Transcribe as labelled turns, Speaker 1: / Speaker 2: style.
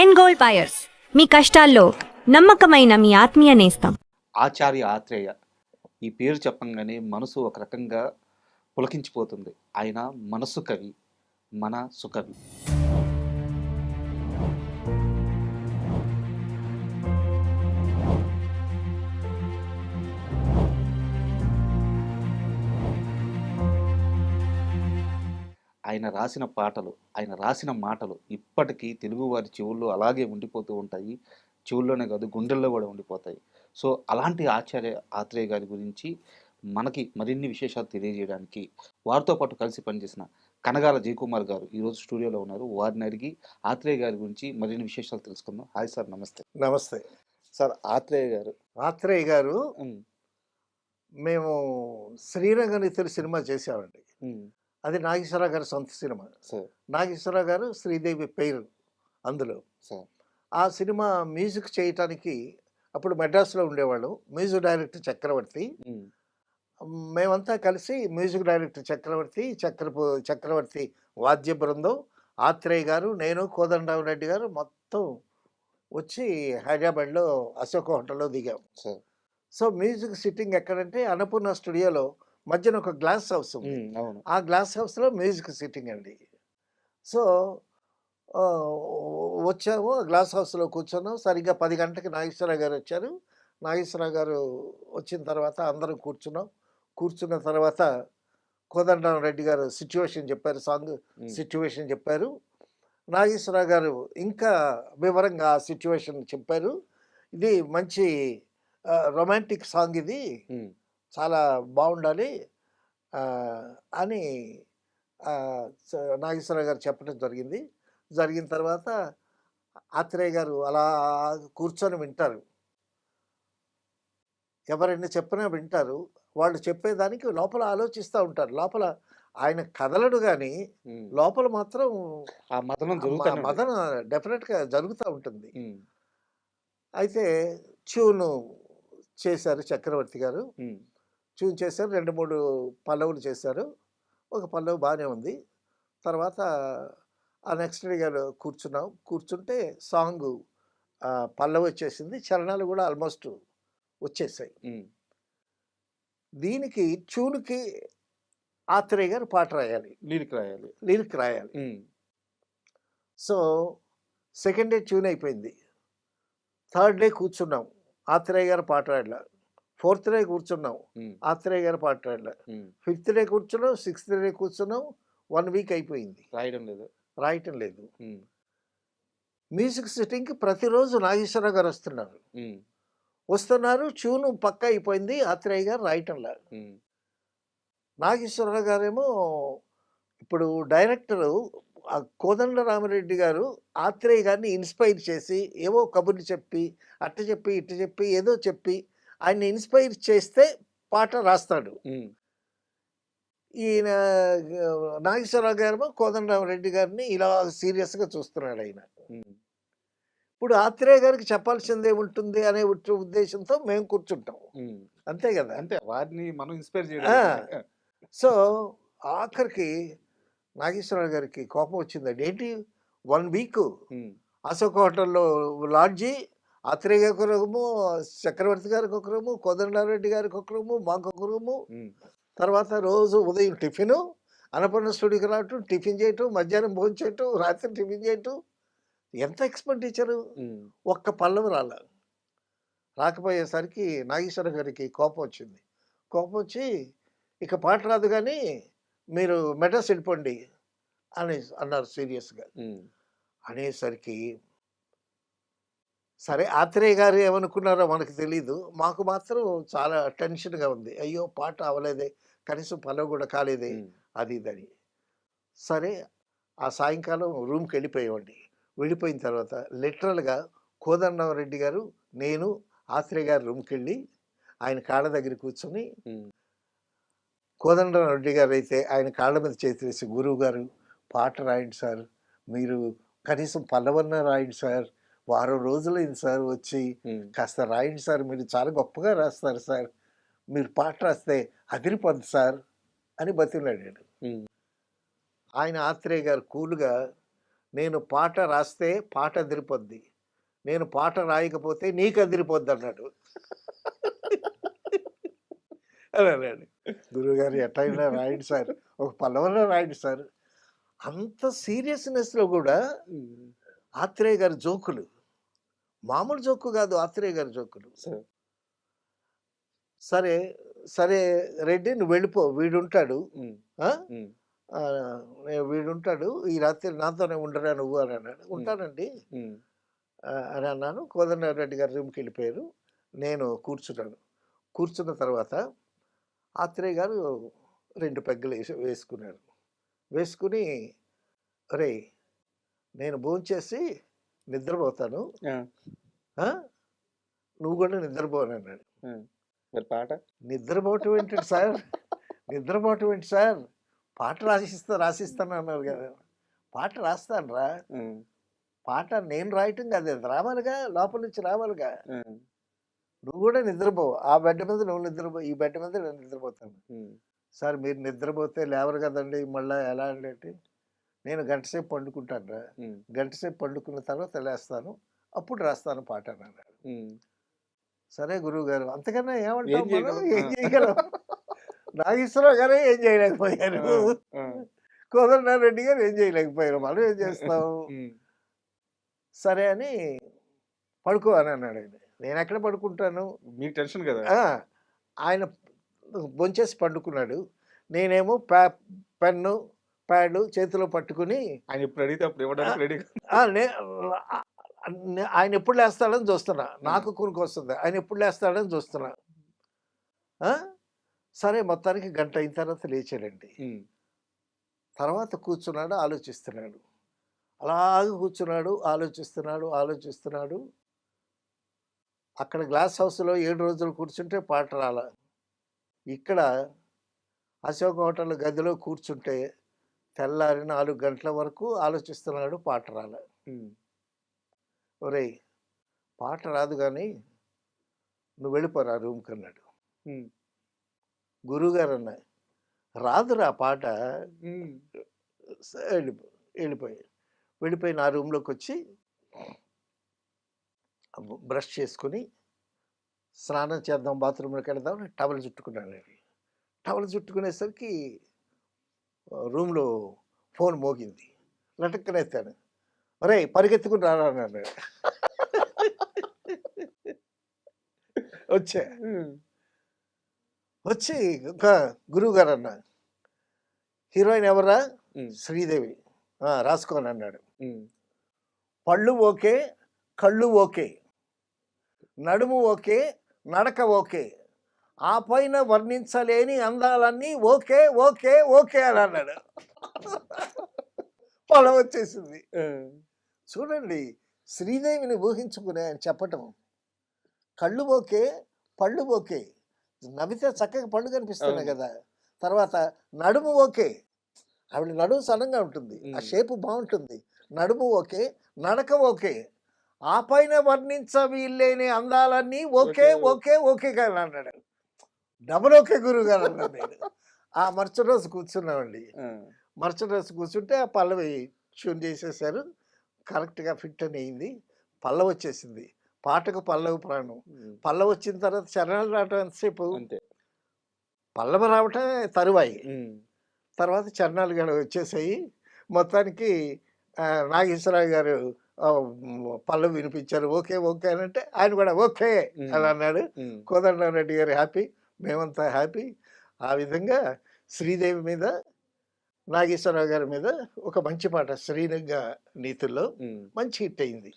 Speaker 1: ఎన్ gold buyers మీ కష్టాల్లో నమ్మకమైన మీ ఆత్మీయ నేస్తం.
Speaker 2: ఆచార్య ఆత్రేయ ఈ పేరు చెప్పంగానే మనసు ఒక రకంగా పులకించిపోతుంది. ఆయన మనసు కవి, మన సుకవి. ఆయన రాసిన పాటలు, ఆయన రాసిన మాటలు ఇప్పటికీ తెలుగువారి చెవుల్లో అలాగే ఉండిపోతూ ఉంటాయి. చెవుల్లోనే కాదు, గుండెల్లో కూడా ఉండిపోతాయి. సో అలాంటి ఆచార్య ఆత్రేయ గారి గురించి మనకి మరిన్ని విశేషాలు తెలియజేయడానికి వారితో పాటు కలిసి పనిచేసిన కనగాల జయకుమార్ గారు ఈరోజు స్టూడియోలో ఉన్నారు. వారిని అడిగి ఆత్రేయ గారి గురించి మరిన్ని విశేషాలు తెలుసుకుందాం. హాయ్ సార్, నమస్తే.
Speaker 3: నమస్తే
Speaker 2: సార్, ఆత్రేయ గారు
Speaker 3: ఆత్రేయ గారు.
Speaker 2: ఉమ్,
Speaker 3: మేము శ్రీరంగనితులు సినిమా చేసామండి.
Speaker 2: ఉమ్,
Speaker 3: అది నాగేశ్వరరావు గారి సొంత సినిమా.
Speaker 2: సార్
Speaker 3: నాగేశ్వరరావు గారు శ్రీదేవి పేరు అందులో.
Speaker 2: సార్
Speaker 3: ఆ సినిమా మ్యూజిక్ చేయటానికి అప్పుడు మెడ్రాస్లో ఉండేవాళ్ళు. మ్యూజిక్ డైరెక్టర్ చక్రవర్తి.
Speaker 2: ఉమ్,
Speaker 3: మేమంతా కలిసి మ్యూజిక్ డైరెక్టర్ చక్రవర్తి వాద్య బృందం, ఆత్రేయ గారు, నేను, కోదండరావు రెడ్డి గారు మొత్తం వచ్చి హైదరాబాద్లో అశోక్ హోటల్లో దిగాం.
Speaker 2: సార్
Speaker 3: సో మ్యూజిక్ సిట్టింగ్ ఎక్కడంటే అన్నపూర్ణ స్టూడియోలో మధ్యన ఒక గ్లాస్ హౌస్ ఉంది.
Speaker 2: అవును.
Speaker 3: ఆ గ్లాస్ హౌస్లో మ్యూజిక్ సిట్టింగ్ అండి. సో ఆ, వచ్చాము, గ్లాస్ హౌస్లో కూర్చున్నాం. సరిగ్గా 10 గంటలకు నాగేశ్వరరావు గారు వచ్చారు. నాగేశ్వరరావు గారు వచ్చిన తర్వాత అందరం కూర్చున్నాం. కూర్చున్న తర్వాత కోదండరాం రెడ్డి గారు సిచ్యువేషన్ చెప్పారు, సాంగ్ సిచ్యువేషన్ చెప్పారు. నాగేశ్వరరావు గారు ఇంకా వివరంగా ఆ సిచ్యువేషన్ చెప్పారు. ఇది మంచి రొమాంటిక్ సాంగ్, ఇది
Speaker 2: ఉమ్,
Speaker 3: చాలా బాగుండాలి అని నాగేశ్వరరావు గారు చెప్పడం జరిగింది. జరిగిన తర్వాత ఆత్రేయ గారు అలా కూర్చొని వింటారు. ఎవరైనా చెప్పినా వింటారు. వాళ్ళు చెప్పేదానికి లోపల ఆలోచిస్తూ ఉంటారు. లోపల ఆయన కదలడు కానీ
Speaker 2: ఉమ్.
Speaker 3: లోపల మాత్రం
Speaker 2: ఆ మదనం జరుగుతానే ఉంది.
Speaker 3: మదన డెఫినెట్గా జరుగుతూ ఉంటుంది.
Speaker 2: ఉమ్,
Speaker 3: అయితే ట్యూను చేశారు చక్రవర్తి గారు.
Speaker 2: ఉమ్,
Speaker 3: ట్యూన్ చేశారు. 2-3 పల్లవులు చేశారు. ఒక పల్లవి బాగానే ఉంది. తర్వాత ఆ నెక్స్ట్ డే గారు కూర్చున్నాం. కూర్చుంటే సాంగ్ పల్లవి వచ్చేసింది. చరణాలు కూడా ఆల్మోస్ట్ వచ్చేసాయి.
Speaker 2: ఉమ్,
Speaker 3: దీనికి ట్యూన్కి ఆత్రేయ గారు పాట రాయాలి,
Speaker 2: లిరిక్ రాయాలి.
Speaker 3: లిరిక్ రాయాలి.
Speaker 2: ఉమ్,
Speaker 3: సో సెకండ్ డే ట్యూన్ అయిపోయింది. థర్డ్ డే కూర్చున్నాం, ఆత్రేయ గారు పాట రాయట్లా. ఫోర్త్ డే కూర్చున్నాం,
Speaker 2: ఉమ్,
Speaker 3: ఆత్రేయ గారు పాట రాయట్లా.
Speaker 2: ఉమ్.
Speaker 3: ఫిఫ్త్ డే కూర్చున్నాం, సిక్స్త్ డే కూర్చున్నాం. 1 వీక్ అయిపోయింది,
Speaker 2: రాయడం లేదు.
Speaker 3: రాయటం లేదు.
Speaker 2: ఉమ్,
Speaker 3: మ్యూజిక్ సిట్టింగ్కి ప్రతిరోజు నాగేశ్వరరావు గారు
Speaker 2: ఉమ్,
Speaker 3: వస్తున్నారు. ట్యూన్ పక్క అయిపోయింది, ఆత్రేయ గారు రాయటంలా.
Speaker 2: ఉమ్,
Speaker 3: నాగేశ్వరరావు గారేమో ఇప్పుడు డైరెక్టరు కోదండరామరెడ్డి గారు ఆత్రేయ గారిని ఇన్స్పైర్ చేసి ఏవో కబుర్లు చెప్పి అట్ట చెప్పి ఇట్ట చెప్పి ఏదో చెప్పి ఆయన్ని ఇన్స్పైర్ చేస్తే పాట రాస్తాడు.
Speaker 2: ఉమ్,
Speaker 3: ఈయన నాగేశ్వరరావు గారేమో కోదండరామరెడ్డి గారిని ఇలా సీరియస్గా చూస్తున్నాడు ఆయన.
Speaker 2: ఉమ్.
Speaker 3: ఇప్పుడు ఆత్రేయ గారికి చెప్పాల్సిందే ఉంటుంది అనే ఉద్దేశంతో మేము కూర్చుంటాం.
Speaker 2: ఉమ్.
Speaker 3: అంతే కదా.
Speaker 2: అంతే, వారిని మనం ఇన్స్పైర్
Speaker 3: ఆ.
Speaker 2: చేయడం.
Speaker 3: సో ఆఖరికి నాగేశ్వరరావు గారికి కోపం వచ్చిందండి. ఏంటి 1 వీక్
Speaker 2: ఉమ్,
Speaker 3: అశోక్ హోటల్లో లాడ్జి, ఆత్రేయ గారికి ఒక రూము, చక్రవర్తి గారికి ఒక రూము, కోదండరామరెడ్డి గారికి ఒక రూము, మాకు ఒక రూము.
Speaker 2: ఉమ్,
Speaker 3: తర్వాత రోజు ఉదయం టిఫిను, అన్నపూర్ణ స్టూడియోకి రావటం, టిఫిన్ చేయటం, మధ్యాహ్నం భోజనం చేయటం, రాత్రి టిఫిన్ చేయటం. ఎంత ఎక్స్పెండిచరు.
Speaker 2: ఉమ్,
Speaker 3: ఒక్క పల్లవి రాకపోయేసరికి నాగేశ్వర గారికి కోపం వచ్చింది. కోపం వచ్చి ఇక పాట రాదు కానీ మీరు మెడ్రాస్ వెళ్ళిపోండి అని అన్నారు సీరియస్గా.
Speaker 2: ఉమ్,
Speaker 3: అనేసరికి సరే, ఆత్రేయ గారు ఏమనుకున్నారో మనకు తెలీదు. మాకు మాత్రం చాలా టెన్షన్గా ఉంది. అయ్యో పాట అవ్వలేదే, కనీసం పల్లవి కూడా కాలేదే,
Speaker 2: ఉమ్,
Speaker 3: అది ఇదని. సరే, ఆ సాయంకాలం రూమ్కి వెళ్ళిపోయామండి. వెళ్ళిపోయిన తర్వాత లిటరల్గా కోదండరామరెడ్డి గారు, నేను, ఆత్రేయ గారు రూమ్కి వెళ్ళి ఆయన కాళ్ళ దగ్గర కూర్చొని,
Speaker 2: ఉమ్,
Speaker 3: కోదండరామరెడ్డి గారు అయితే ఆయన కాళ్ళ మీద చేతి వేసి, గురువు గారు పాట రాయండి సార్, మీరు కనీసం పల్లవన్న రాయండి సార్, వారం రోజులైంది సార్ వచ్చి,
Speaker 2: ఉమ్,
Speaker 3: కాస్త రాయండి సార్, మీరు చాలా గొప్పగా రాస్తారు సార్, మీరు పాట రాస్తే అదిరిపోద్ది సార్ అని బతిలాడాడు.
Speaker 2: ఉమ్,
Speaker 3: ఆయన ఆత్రేయ గారు కూల్గా, నేను పాట రాస్తే పాట అదిరిపోద్ది, నేను పాట రాయకపోతే నీకు అదిరిపోద్ది అన్నాడు. అని అన్నాడు. గురువుగారు ఎట్లయినా రాయండి సార్, ఒక పల్లవలో రాయండి సార్. అంత సీరియస్నెస్లో కూడా ఆత్రేయ గారి జోకులు మామూలు జోకు కాదు, ఆత్రేయ గారి జోకులు. సరే సరే రెడ్డి నువ్వు వెళ్ళిపో, వీడుంటాడు ఆ? ఆ, వీడుంటాడు ఈ రాత్రి నాతోనే ఉండరా నువ్వు అని అన్నాడు. ఉంటానండి అని అన్నాను. కోదండరెడ్డి గారి రూమ్కి వెళ్ళిపోయారు. నేను కూర్చున్నాను. కూర్చున్న తర్వాత ఆత్రేయ గారు 2 పెగ్గలు వేసుకున్నారు. వేసుకుని రే నేను భోంచేసి నిద్రపోతాను, ఆ? నువ్వు కూడా నిద్రపోను అన్నాడు.
Speaker 2: పాట
Speaker 3: నిద్రపోవటం ఏంటండి సార్, నిద్రపోవటం ఏంటి సార్, పాట రాసిస్తాను అన్నారు కదా. పాట రాస్తాను రా, పాట నేను రాయటం కాదు, అది రావాలిగా, లోపల నుంచి రావాలిగా. నువ్వు కూడా నిద్రపో, ఆ బెడ్ మీద నువ్వు నిద్రపో, ఈ బెడ్ మీద నేను నిద్రపోతాను. సార్ మీరు నిద్రపోతే లేవరు కదండి, మళ్ళీ ఎలా అంటే నేను గంటసేపు పండుకుంటాను రా, గంటసేపు పండుకున్న తర్వాత లేస్తాను, అప్పుడు రాస్తాను పాట అన్నాడు. సరే గురువు గారు, అంతకన్నా ఏమంటాం మనం, ఏం చేయగలం. నాగేశ్వరరావు గారే ఏం చేయలేకపోయారు, కోదండరెడ్డి గారు ఏం చేయలేకపోయారు, మనం ఏం చేస్తాం. సరే అని పడుకో అని అన్నాడు ఆయన. నేను ఎక్కడ పడుకుంటాను,
Speaker 2: మీకు టెన్షన్ కదా.
Speaker 3: ఆయన బొంచేసి పండుకున్నాడు. నేనేమో పెన్ను ప్యాడ్ చేతిలో పట్టుకుని
Speaker 2: ఆయన ఎప్పుడు అడిగితే అప్పుడు ఇవ్వడానికి రెడీ.
Speaker 3: ఆయన ఎప్పుడు లేస్తాడని చూస్తున్నా, నాకు కునుకు వస్తుంది, ఆయన ఎప్పుడు లేస్తాడని చూస్తున్నా. సరే మొత్తానికి గంట అయిన తర్వాత లేచాడండి. తర్వాత కూర్చున్నాడు, ఆలోచిస్తున్నాడు. అలాగే కూర్చున్నాడు, ఆలోచిస్తున్నాడు. అక్కడ గ్లాస్ హౌస్లో 7 రోజులు కూర్చుంటే పాట రాల. ఇక్కడ అశోక్ హోటల్ గదిలో కూర్చుంటే తెల్లారి 4 గంటల వరకు ఆలోచిస్తున్నాడు, పాట రాల. ఒరేయ్ పాట రాదు కానీ నువ్వు వెళ్ళిపోరా రూమ్కి అన్నాడు. గురువుగారు అన్న రాదురా పాట. వెళ్ళిపోయి నా రూమ్లోకి వచ్చి బ్రష్ చేసుకుని స్నానం చేద్దాం, బాత్రూంలోకి వెళ్దాం, టవల్ చుట్టుకున్నాను. టవల్ చుట్టుకునేసరికి రూమ్లో ఫోన్ మోగింది. లటక్కనెత్తాను. ఒరే పరిగెత్తుకుని రారా అన్నాడు. వచ్చి ఇంకా గురువు గారు అన్న హీరోయిన్ ఎవరా, శ్రీదేవి, రాసుకోని అన్నాడు. పళ్ళు ఓకే, కళ్ళు ఓకే, నడుము ఓకే, నడక ఓకే, ఆ పైన వర్ణించలేని అందాలన్నీ ఓకే ఓకే ఓకే అని అన్నాడు. పొలం వచ్చేసింది. చూడండి శ్రీదేవిని ఊహించుకునే ఆయన చెప్పటం. కళ్ళు ఓకే, పళ్ళు ఓకే, నవ్వితే చక్కగా పళ్ళు కనిపిస్తున్నాయి కదా. తర్వాత నడుము ఓకే, ఆవిడ నడుము సన్నంగా ఉంటుంది, ఆ షేపు బాగుంటుంది, నడుము ఓకే, నడక ఓకే, ఆ పైన వర్ణించవీలేని అందాలన్నీ ఓకే ఓకే ఓకే కానీ అన్నాడు. డబుల్ ఓకే గురువు గారు అన్నాడు. నేను ఆ మరుసటి రోజు కూర్చున్నామండి. మరుసటి రోజు కూర్చుంటే ఆ పల్లవి ట్యూన్ చేసేసారు, కరెక్ట్గా ఫిట్ అని అయింది. పల్లవి వచ్చేసింది. పాటకు పల్లవి ప్రాణం. పల్లవి వచ్చిన తర్వాత చరణాలు రావటం ఎంతసేపు, పల్లవి రావటం తరువాయి, తర్వాత చరణాలు కూడా వచ్చేసాయి. మొత్తానికి నాగేశ్వరరావు గారు పల్లవి వినిపించారు, ఓకే ఓకే అని అంటే ఆయన కూడా ఓకే అని అన్నాడు. కోదండరెడ్డి గారు హ్యాపీ, మేమంతా హ్యాపీ. ఆ విధంగా శ్రీదేవి మీద, నాగేశ్వరరావు గారి మీద ఒక మంచి పాట శ్రీరంగ నీతుల్లో మంచి హిట్ అయింది.